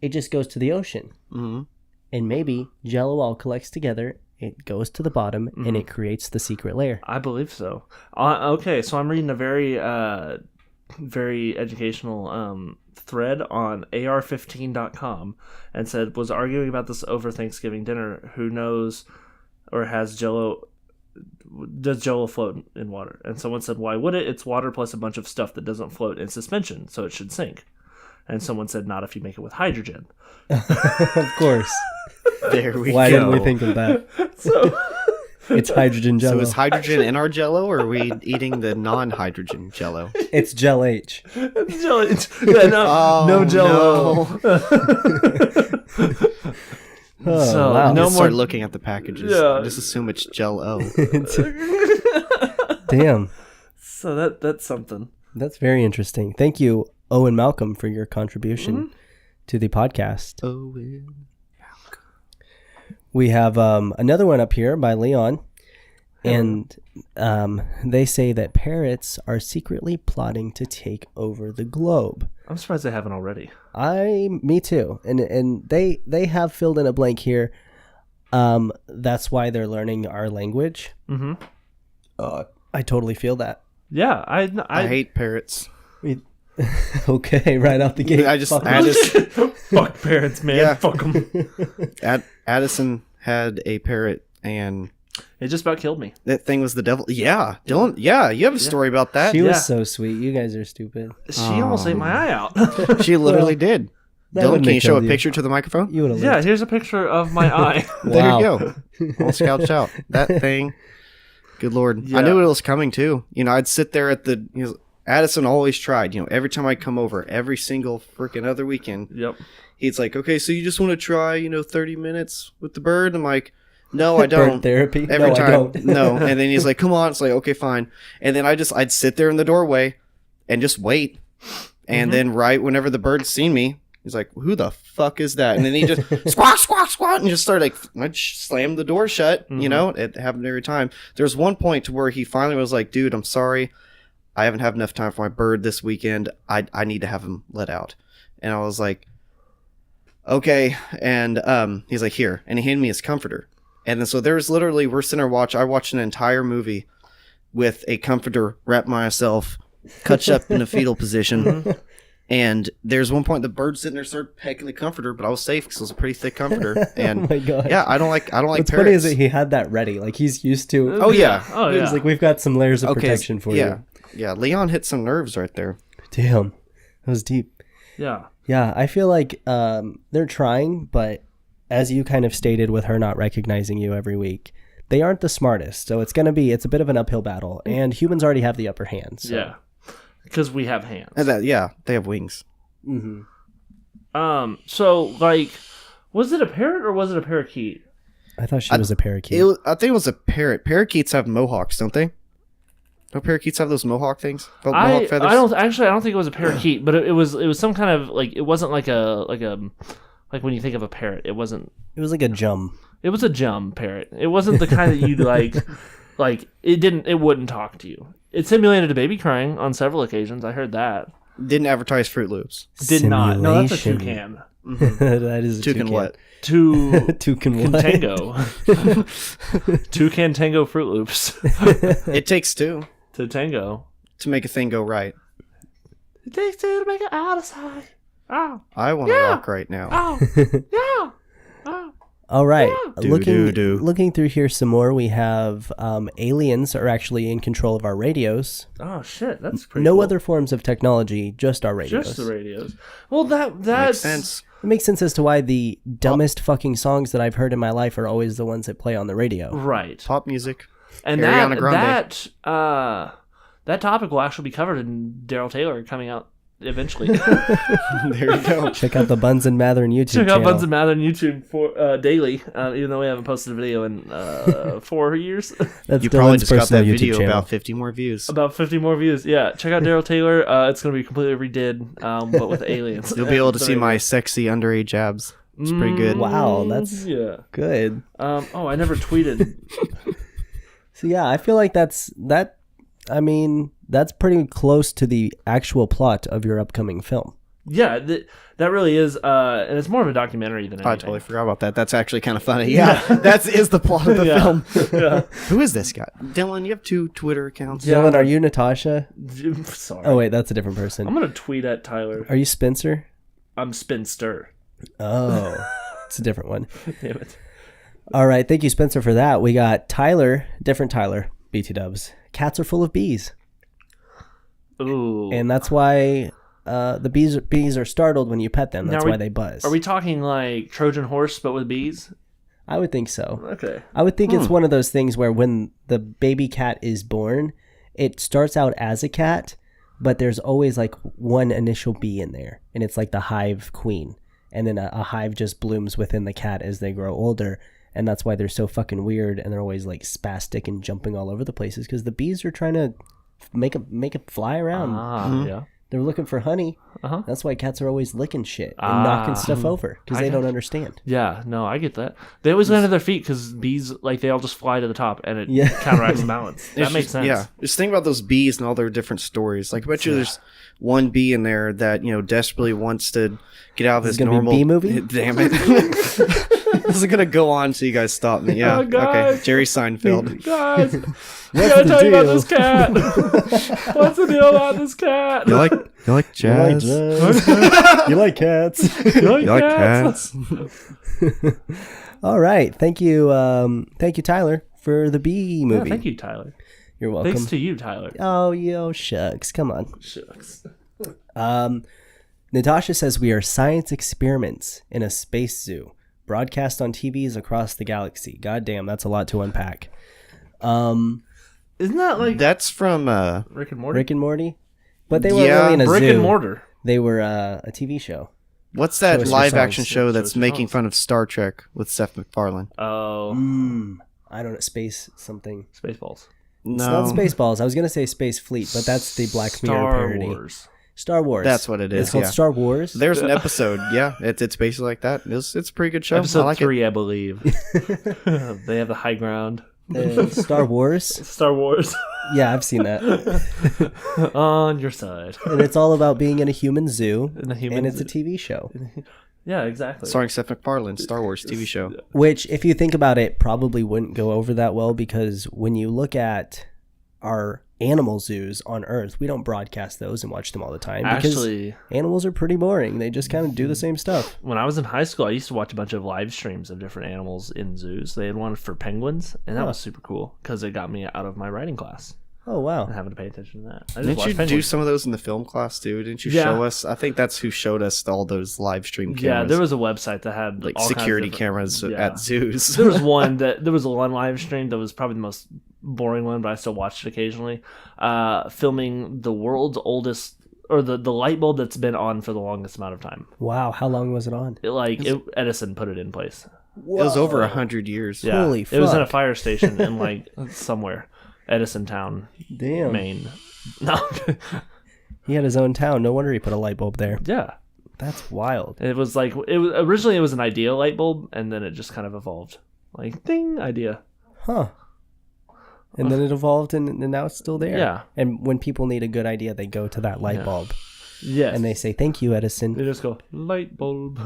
it just goes to the ocean. And maybe Jello all collects together, it goes to the bottom, and it creates the secret layer. I believe so. Okay, so I'm reading a very educational thread on ar15.com and said, was arguing about this over Thanksgiving dinner. Who knows or has Jello... Does Jello float in water? And someone said, why would it? It's water plus a bunch of stuff that doesn't float in suspension, so it should sink. And someone said, not if you make it with hydrogen. Of course. There we go. Why didn't we think of that? So it's hydrogen Jello. So is hydrogen in our Jello, or are we eating the non-hydrogen Jello? It's Gel H. It's Jello. No Jello. So wow. No more. Start looking at the packages. Yeah. Just assume it's Jello. Damn. So that's something. That's very interesting. Thank you, Owen Malcolm, for your contribution to the podcast. Owen Malcolm. We have another one up here by Leon, and they say that parrots are secretly plotting to take over the globe. I'm surprised they haven't already. Me too. And they have filled in a blank here. That's why they're learning our language. I totally feel that. Yeah, I hate parrots. Okay, right out the gate. Fuck parrots, man. Yeah. Fuck them. Addison had a parrot, and it just about killed me. That thing was the devil. Yeah, Dylan. Yeah, you have a story about that. She was so sweet. You guys are stupid. She almost ate my eye out. She literally did. Dylan, can you show a picture to the microphone? You would have. Yeah, here's a picture of my eye. There you go. All scouched out. That thing. Good Lord. Yeah. I knew it was coming too. You know, I'd sit there at the... Addison always tried. You know, every time I come over, every single freaking other weekend, he's like, okay, so you just want to try, 30 minutes with the bird? I'm like, no, I don't. Bird therapy? Every time. I don't. No. And then he's like, come on. It's like, okay, fine. And then I'd sit there in the doorway and just wait. And then right whenever the bird's seen me, he's like, who the fuck is that? And then he just squawk, squawk, squawk, and just started I slammed the door shut. It happened every time. There's one point to where he finally was like, dude, I'm sorry. I haven't had enough time for my bird this weekend. I need to have him let out. And I was like, okay. And he's like, here. And he handed me his comforter. And then so there's literally, we're sitting there I watched an entire movie with a comforter wrapped myself, cut up in a fetal position. And there's one point the bird sitting there started pecking the comforter, but I was safe because it was a pretty thick comforter. And oh my God. Yeah, I don't like What's parrots. funny is that he had that ready. Like he's used to. Oh yeah. Oh He yeah. was like, we've got some layers of protection for yeah. you. Yeah, Leon hit some nerves right there. Damn. That was deep. Yeah. Yeah, I feel like they're trying, but as you kind of stated with her not recognizing you every week, they aren't the smartest. So it's a bit of an uphill battle, and humans already have the upper hand. So. Yeah. Because we have hands. And they have wings. Mm-hmm. So like, was it a parrot or was it a parakeet? I thought she was a parakeet. I think it was a parrot. Parakeets have mohawks, don't they? Don't parakeets have those mohawk things? Mohawk feathers? I don't think it was a parakeet, but it was some kind of like, it wasn't like like when you think of a parrot, it wasn't. It was like a jum. It was a jum parrot. It wasn't the kind that you'd like it wouldn't talk to you. It simulated a baby crying on several occasions. I heard that. Didn't advertise Fruit Loops. Did not. No, that's a Simulation. toucan. That is a Toucan what? Toucan what? Tango. Toucan Tango Fruit Loops. It takes two To tango. to make a thing go right. It takes two to make it out of sight. Oh. I want to Yeah. rock right now. Oh. Yeah. Oh. All right. Yeah. Looking through here some more, we have aliens are actually in control of our radios. Oh shit, that's pretty No cool. other forms of technology, just our radios. Just the radios. Well, that's Makes sense. It makes sense as to why the dumbest fucking songs that I've heard in my life are always the ones that play on the radio. Right. Pop music. And Ariana Grande. that topic will actually be covered in Daryl Taylor coming out eventually. There you go. Check out the Buns and Mather and YouTube Check out channel. Buns and Mather on YouTube for daily, even though we haven't posted a video in 4 years. That's You probably Dylan's just got personal that YouTube video channel. about 50 more views. About 50 more views. Yeah, check out Daryl Taylor. It's going to be completely redid, but with aliens. You'll be able to see my sexy underage abs. It's pretty good. Wow, that's Yeah. good. I never tweeted. So yeah, I feel like that's pretty close to the actual plot of your upcoming film. Yeah, that really is, and it's more of a documentary than anything. I totally forgot about that. That's actually kind of funny. Yeah, that is the plot of the film. Yeah. Who is this guy? Dylan, you have 2 Twitter accounts. Dylan, are you Natasha? Sorry. Oh wait, that's a different person. I'm going to tweet at Tyler. Are you Spencer? I'm Spinster. Oh, it's a different one. Damn it. All right, thank you, Spencer, for that. We got Tyler, different Tyler, BT Dubs. Cats are full of bees, Ooh. and that's why the bees are startled when you pet them. That's why they buzz. Are we talking like Trojan horse but with bees? I would think so. Okay. I would think it's one of those things where when the baby cat is born, it starts out as a cat, but there's always like one initial bee in there, and it's like the hive queen. And then a hive just blooms within the cat as they grow older. And that's why they're so fucking weird, and they're always like spastic and jumping all over the places because the bees are trying to make it fly around. Yeah. They're looking for honey. Uh-huh. That's why cats are always licking shit and knocking stuff over because they don't understand. Yeah, no, I get that. They always land on their feet because bees, like, they all just fly to the top and it counteracts the balance. That makes sense. Yeah, just think about those bees and all their different stories. Like, I bet you there's one bee in there that, desperately wants to get out of his gonna normal... be a bee movie? Damn it. This is going to go on so you guys stop me. Yeah, guys. okay. Jerry Seinfeld. Guys, I gotta tell you about this cat. What's the deal about this cat? You like jazz? You like cats? You You like cats? All right. Thank you, Tyler, for the bee Yeah, movie. thank you, Tyler. You're welcome. Thanks to you, Tyler. Oh, yo, shucks. Come on. Shucks. Natasha says we are science experiments in a space zoo, broadcast on TVs across the galaxy. God damn, that's a lot to unpack. Isn't that like That's from... Rick and Morty? Rick and Morty? But they weren't Yeah, really in a Rick zoo. and Mortar. They were a TV show. What's that Show us live-action yourselves. show that's Show us making yourselves. fun of Star Trek with Seth MacFarlane? Oh, I don't know. Space something. Spaceballs. It's not Spaceballs. I was going to say Space Fleet, but that's the Black Mirror Star parody. Wars. Star Wars. That's what it is, It's called yeah. Star Wars. There's an episode, yeah. It's basically like that. It's a pretty good show. I Episode like 3, I believe. They have the high ground. Star Wars. Star Wars. Yeah, I've seen that. On your side. And it's all about being in a human zoo. And it's a TV show. Yeah, exactly. Starring Seth MacFarlane, Star Wars TV show. Which, if you think about it, probably wouldn't go over that well because when you look at our animal zoos on Earth, we don't broadcast those and watch them all the time. Because actually, animals are pretty boring. They just kind of do the same stuff. when I was in high school, I used to watch a bunch of live streams of different animals in zoos. They had one for penguins, and that was super cool because it got me out of my writing class Oh, wow. and having to pay attention to that. I just Didn't watched you do penguins. some of those in the film class, too? Didn't you Yeah. show us? I think that's who showed us all those live stream cameras. Yeah, there was a website that had like all kinds of security different- cameras Yeah. at zoos. There was one live stream that was probably the most boring one, but I still watched it occasionally. Filming the world's oldest, or the light bulb that's been on for the longest amount of time. Wow, how long was it on? Edison put it in place. It was over 100 years. Yeah, Holy it was in a fuck. fire station in like somewhere, Edison Town, Damn. Maine. No, He had his own town. No wonder he put a light bulb there. yeah, That's wild. it was like originally it was an idea light bulb, and then it just kind of evolved. Like ding, idea. Huh. And then it evolved, and now it's still there. Yeah. And when people need a good idea, they go to that light bulb. Yes, And they say, thank you, Edison. they just go light bulb.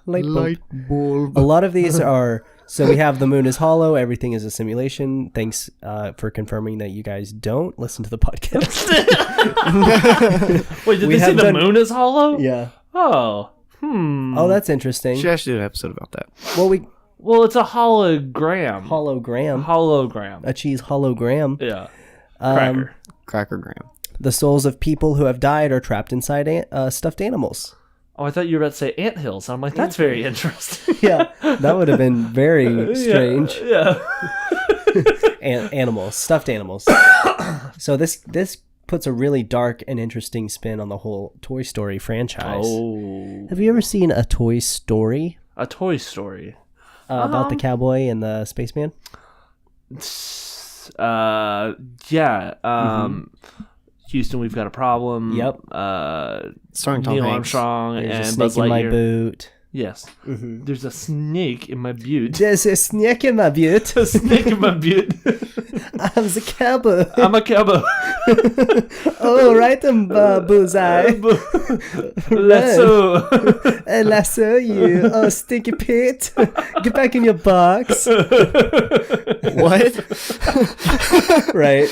Light bulb. Light bulb. A lot of these are... So we have the moon is hollow. Everything is a simulation. Thanks for confirming that you guys don't listen to the podcast. Wait, did We they say have the done- moon is hollow? Yeah. Oh, Oh, that's interesting. Should actually do an episode about that. Well, it's a hologram. Hologram. Hologram. A cheese hologram. Yeah. Cracker. Crackergram. The souls of people who have died are trapped inside stuffed animals. Oh, I thought you were about to say anthills. I'm like, that's very interesting. Yeah, that would have been very strange. Yeah. Animals, stuffed animals. So this puts a really dark and interesting spin on the whole Toy Story franchise. Oh. Have you ever seen a Toy Story A Toy Story. about the cowboy and the spaceman? Yeah. Houston, we've got a problem. Yep. Starring Tom Neil Hanks. Armstrong There's a and snake Buzz in my Lightyear. boot. Yes. There's a snake in my butte. There's a snake in my boot. A snake in my butte. I'm the cowboy. I'm a cowboy. Oh, right, bullseye. Lasso. I lasso you. Oh, stinky Pete. Get back in your box. What? Right.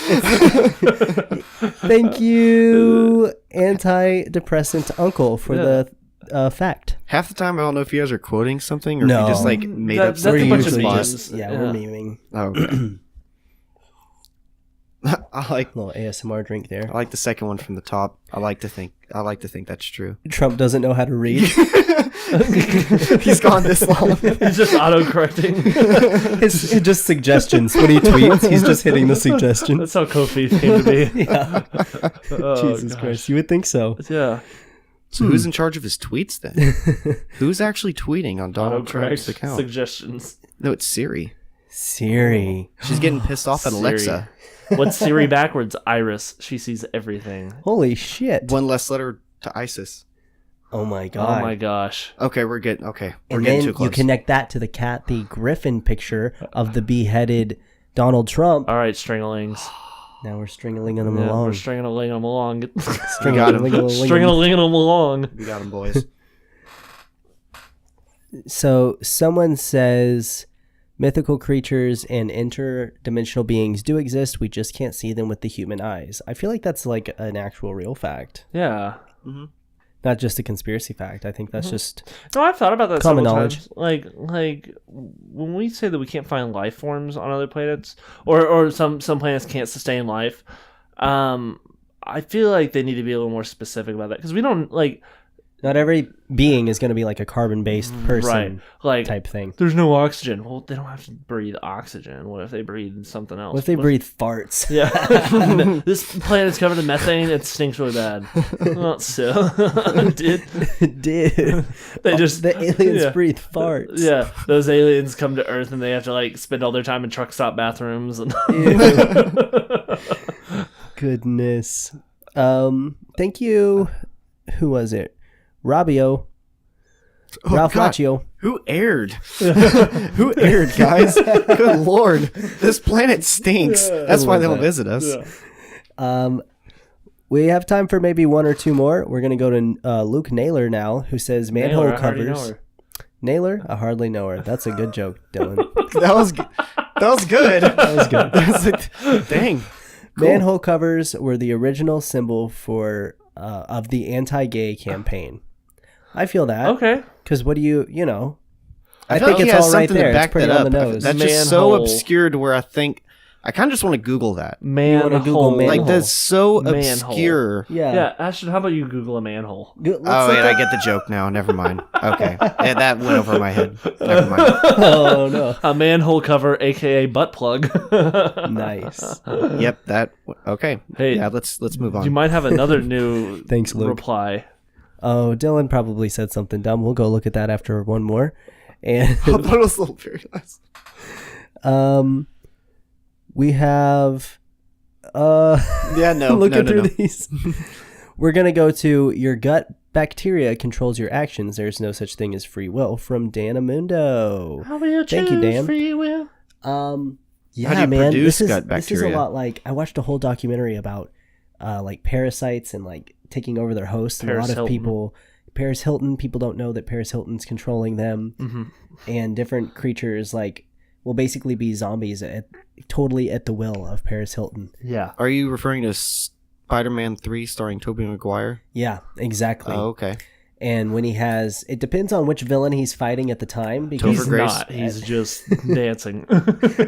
Thank you, antidepressant uncle, for the fact. Half the time, I don't know if you guys are quoting something or if No. you just like made That- up that's something a on bunch the of spot. memes. Yeah, Yeah. we're memeing. Oh, okay. I like Little ASMR drink there. I like the second one from the top. I like to think that's true. Trump doesn't know how to read. He's gone this long. He's just auto-correcting. It's just suggestions. When he tweets, he's just hitting the suggestions. That's how Kofi came to be. Yeah. Oh, Jesus gosh. Christ. You would think so. Yeah. So who's in charge of his tweets then? Who's actually tweeting on Donald Trump's Auto-correct account? suggestions. No, it's Siri. Siri. She's getting pissed off at Siri. Alexa. What's Siri backwards? Iris. She sees everything. Holy shit. One less letter to ISIS. Oh my god. Oh my gosh. Okay, we're getting we're And getting then too close. you connect that to the Kathy Griffin picture of the beheaded Donald Trump. All right, stringalings. Now we're stringling them Yeah, along. we're stringing them along. got him. Stringing them along. We got him, boys. So someone says mythical creatures and interdimensional beings do exist. We just can't see them with the human eyes. I feel like that's like an actual real fact, Yeah. not just a conspiracy fact. I think that's just No, I've thought about that Common several knowledge. times. Like when we say that we can't find life forms on other planets, or some planets can't sustain life, I feel like they need to be a little more specific about that because we don't like not every being is going to be like a carbon-based person right like type thing. There's no oxygen. Well, they don't have to breathe oxygen. What if they breathe something else? What if they breathe farts? Yeah, this planet's covered in methane. It stinks really bad. Well, so, dude, Dude, they just the aliens yeah. breathe farts. Yeah, those aliens come to Earth and they have to like spend all their time in truck stop bathrooms and. Goodness. Thank you. Who was it? Robbio Ralph God. Macchio. Who aired? Who aired, guys? Good Lord. This planet stinks. That's why they don't visit us. We have time for maybe one or two more. We're going to go to Luke Naylor now, who says manhole Naylor, I hardly know covers. her. Naylor? I hardly know her. That's a good joke, Dylan. That was good. That was good. Dang. Cool. Manhole covers were the original symbol for of the anti-gay campaign. I feel that. Okay. Because what do you know? I feel think like it's he has all right something to there. It's back pretty that on the up. nose. That's just so Manhole. obscure to where I think I kind of just want to Google that. wanna Google Manhole. manhole? Like that's so Manhole. obscure. Yeah. Yeah, Ashton, how about you Google a manhole? Let's Oh look wait, up- I get the joke now. Never mind. Okay, yeah, that went over my head. Never mind. Oh, no. A manhole cover, aka butt plug. Nice. Yep, that. Okay. Hey, Yeah, let's move on. You might have another new Thanks, Luke. reply. Oh, Dylan probably said something dumb. We'll go look at that after one more. And I thought it was a little very nice. we have Yeah, no. looking no. through these. We're going to go to your gut bacteria controls your actions. There's no such thing as free will from Dan Amundo. How will you Thank you, Dan. free will? Yeah, How do you man. produce This is gut this is a bacteria? lot like I watched a whole documentary about like parasites and like taking over their hosts. And a lot of people, Paris Hilton, people don't know that Paris Hilton's controlling them, and different creatures like will basically be zombies totally at the will of Paris Hilton. Yeah. Are you referring to Spider-Man 3 starring Tobey Maguire? Yeah, exactly. Oh, okay. And when he has, it depends on which villain he's fighting at the time. Because He's not. He's just dancing.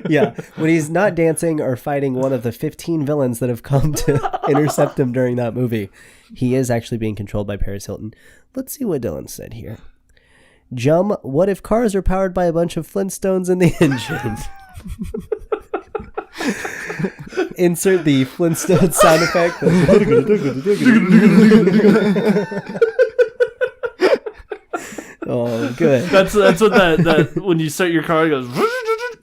yeah, when he's not dancing or fighting one of the 15 villains that have come to intercept him during that movie, he is actually being controlled by Paris Hilton. Let's see what Dylan said here. Jum, what if cars are powered by a bunch of Flintstones in the engine? Insert the Flintstone sound effect. Oh, good. That's what that when you start your car, it goes.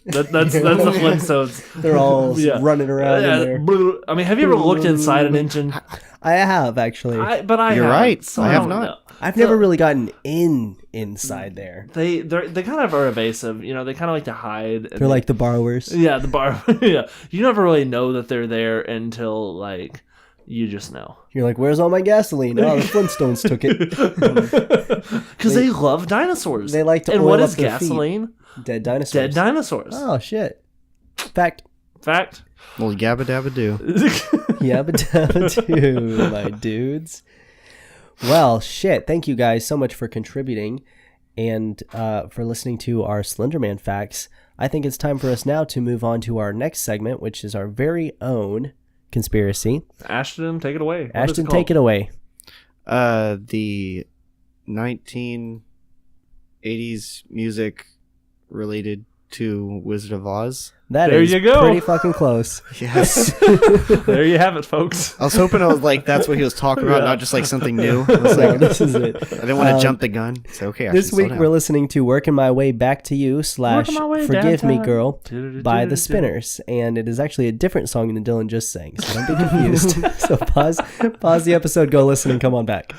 That's the Flintstones. They're all Yeah. running around in there. I mean, have you ever looked inside an engine? I have, actually. But You're haven't, right. so I have don't not. know. I've never really gotten inside there. They kind of are evasive. You know, they kind of like to hide. And They're like the borrowers. yeah, the bar. Yeah, you never really know that they're there until like you just know. You're like, where's all my gasoline? Oh, the Flintstones took it. Because they love dinosaurs. They like to And oil what up is their feet. gasoline? Dead dinosaurs. Dead dinosaurs. Oh, shit. Fact. Fact. Well, yabba dabba do. Yabba dabba doo, my dudes. Well, shit. Thank you guys so much for contributing and for listening to our Slenderman facts. I think it's time for us now to move on to our next segment, which is our very own conspiracy. Ashton, take it away. Ashton, take it away. The 1980s music related to Wizard of Oz. That There is you go. pretty fucking close. Yes. There you have it, folks. I was hoping that's what he was talking about, not just like something new. I was So like, this is it. I didn't want to jump the gun. So okay, This actually, week slow we're down. listening to Working My Way Back to You / Working My Way Forgive Me Downtown. Girl by the Do-do-do-do-do. Spinners. And it is actually a different song than Dylan just sang, so don't be confused. So pause the episode, go listen, and come on back.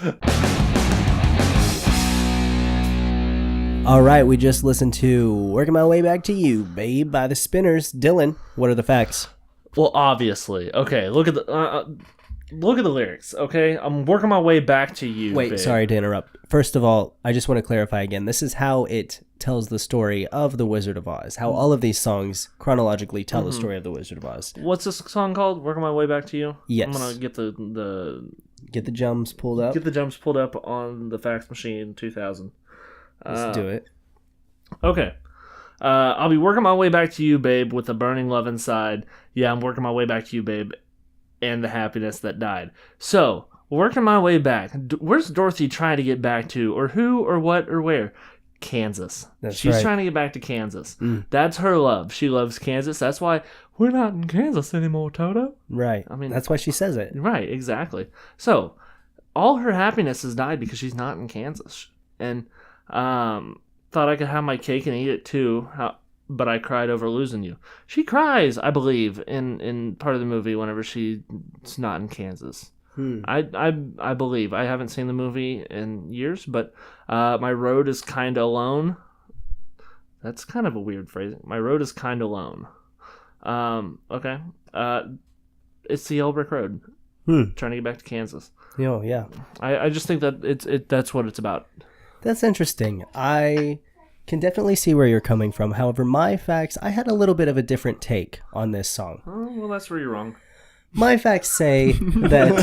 All right, we just listened to Working My Way Back to You, Babe, by the Spinners. Dylan, what are the facts? Well, obviously. Okay, look at the lyrics. Okay, I'm working my way back to you. Wait, babe. sorry to interrupt. First of all, I just want to clarify again. This is how it tells the story of The Wizard of Oz, how all of these songs chronologically tell the story of The Wizard of Oz. What's this song called? Working my way back to you. Yes. I'm gonna get the Get the jumps pulled up. get the jumps pulled up on the fax machine 2000. Let's do it. Okay. I'll be working my way back to you, babe, with a burning love inside. Yeah, I'm working my way back to you, babe, and the happiness that died. So, working my way back. Where's Dorothy trying to get back to? Or who, or what, or where? Kansas. She's right. trying to get back to Kansas. That's her love. She loves Kansas. That's why we're not in Kansas anymore, Toto. Right. I mean- that's why she says it. Right, exactly. So, all her happiness has died because she's not in Kansas. And, thought I could have my cake and eat it too, but I cried over losing you. She cries, I believe, in part of the movie whenever she's not in Kansas. I believe. I haven't seen the movie in years, but my road is kind of alone. That's kind of a weird phrasing. My road is kind of alone. Okay. It's the Yellow Brick Road. Trying to get back to Kansas. Oh, yeah. I just think that that's what it's about. That's interesting. I can definitely see where you're coming from. However, my facts, I had a little bit of a different take on this song. Oh, well, that's where you're wrong. My facts say that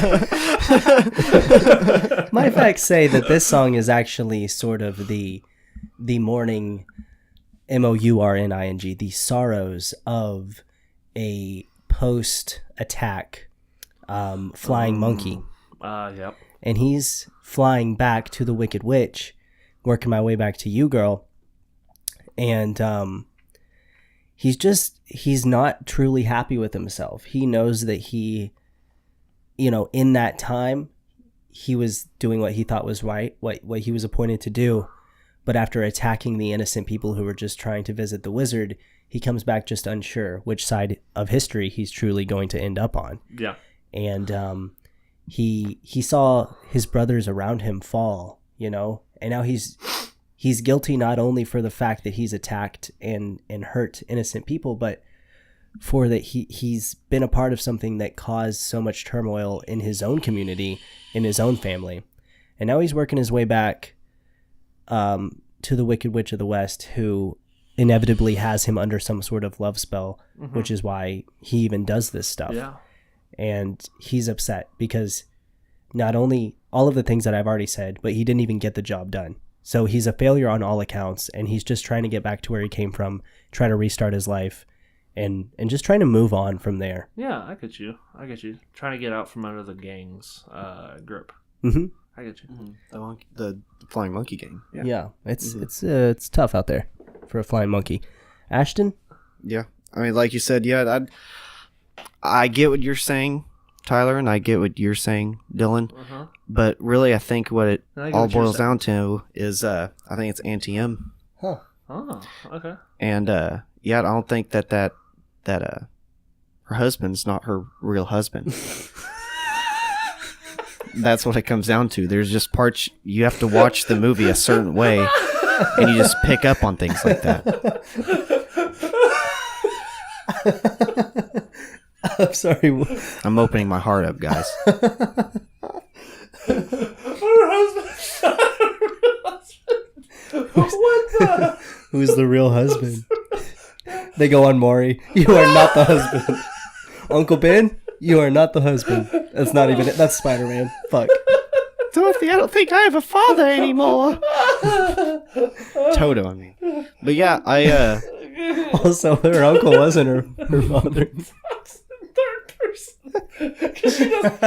this song is actually sort of the mourning, mourning, the sorrows of a post-attack flying monkey. Yep. And he's flying back to the Wicked Witch, working my way back to you, girl. And he's not truly happy with himself. He knows that he, in that time, he was doing what he thought was right, what he was appointed to do. But after attacking the innocent people who were just trying to visit the wizard, he comes back just unsure which side of history he's truly going to end up on. Yeah. And he saw his brothers around him fall, and now he's guilty not only for the fact that he's attacked and hurt innocent people, but for that he's been a part of something that caused so much turmoil in his own community, in his own family. And now he's working his way back to the Wicked Witch of the West, who inevitably has him under some sort of love spell, which is why he even does this stuff. Yeah. And he's upset because not only all of the things that I've already said, but he didn't even get the job done. So he's a failure on all accounts, and he's just trying to get back to where he came from, try to restart his life, and just trying to move on from there. Yeah, I get you. Trying to get out from under the gang's grip. Mm-hmm. I get you. Mm-hmm. The flying monkey gang. Yeah, it's tough out there for a flying monkey. Ashton? Yeah, I mean, like you said, I get what you're saying, Tyler, and I get what you're saying, Dylan. But really, I think what it all boils down to is, I think it's Auntie M. Huh. Oh, okay. And I don't think that her husband's not her real husband. That's what it comes down to. There's just parts you have to watch the movie a certain way, and you just pick up on things like that. I'm sorry. I'm opening my heart up, guys. Her husband's not her real husband. What the? Who's the real husband? They go on Maury. You are not the husband. Uncle Ben, you are not the husband. That's not even it. That's Spider-Man. Fuck. Dorothy, I don't think I have a father anymore. Toto, I mean. But yeah, Also, her uncle wasn't her father. Third person. Because she doesn't.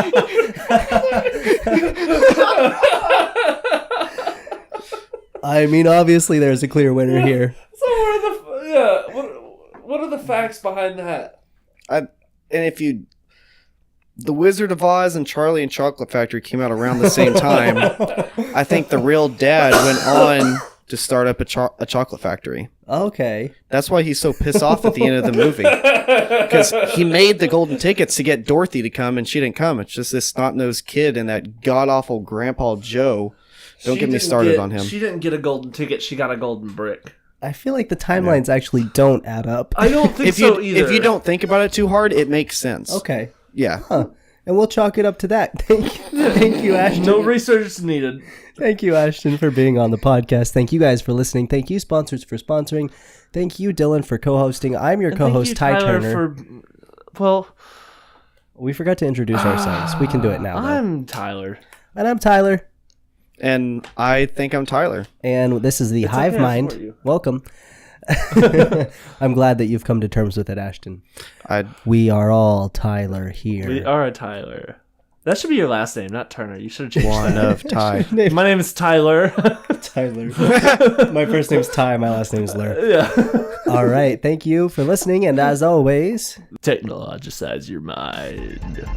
I mean, obviously, there's a clear winner here. So what are the facts behind that? The Wizard of Oz and Charlie and Chocolate Factory came out around the same time. I think the real dad went on to start up a chocolate factory. Okay. That's why he's so pissed off at the end of the movie. Because he made the golden tickets to get Dorothy to come, and she didn't come. It's just this snot-nosed kid and that god-awful Grandpa Joe. Don't get me started on him. She didn't get a golden ticket. She got a golden brick. I feel like the timelines actually don't add up. I don't think so either. If you don't think about it too hard, it makes sense. Okay. Yeah. Huh. And we'll chalk it up to that. Thank you, Ashton. No research needed. Thank you, Ashton, for being on the podcast. Thank you guys for listening. Thank you, sponsors, for sponsoring. Thank you, Dylan, for co-hosting. I'm your co-host, Ty Turner. We forgot to introduce ourselves. We can do it now, though. I'm Tyler. And I'm Tyler. And I think I'm Tyler. And this is the Hive okay, Mind. Welcome. I'm glad that you've come to terms with it, Ashton. We are all Tyler here. We are Tyler. That should be your last name, not Turner. You should have changed One that. of Ty. My name is Tyler. Tyler. My first name's Ty. My last name's Lur. Yeah. All right. Thank you for listening. And as always, technologicize your mind.